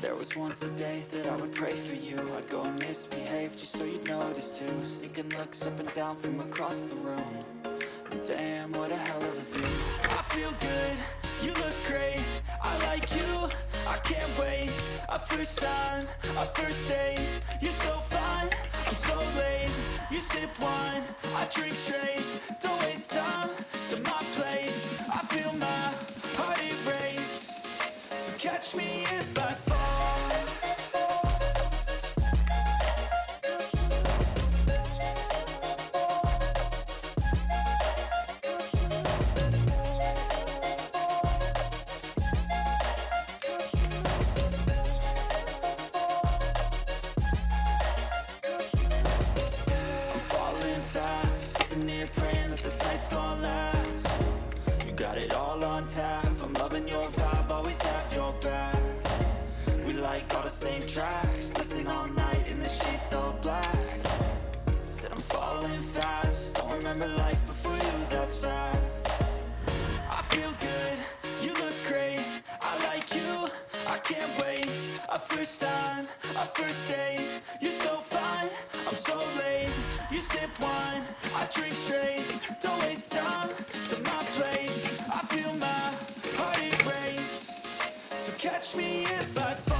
There was once a day that I would pray for you. I'd go and misbehave just so you'd notice too. Sneaking looks up and down from across the room. And damn, what a hell of a view. I feel good, you look great, I like you, I can't wait. A first time, a first date, you're so fine, I'm so late. You sip wine, I drink straight, don't waste time to my place. I feel my heart erase, so catch me if I fall. Praying that this night's gonna last. You got it all on tap, I'm loving your vibe, always have your back. We like all the same tracks, listen all night in the sheets all black. Said I'm falling fast, don't remember life before you, that's fact. I feel good, you look great, I like you, I can't wait. A first time, a first date, you're so fine, I'm so late. You sip wine, I drink straight, don't waste time to my place. I feel my heart erase, so catch me if I fall.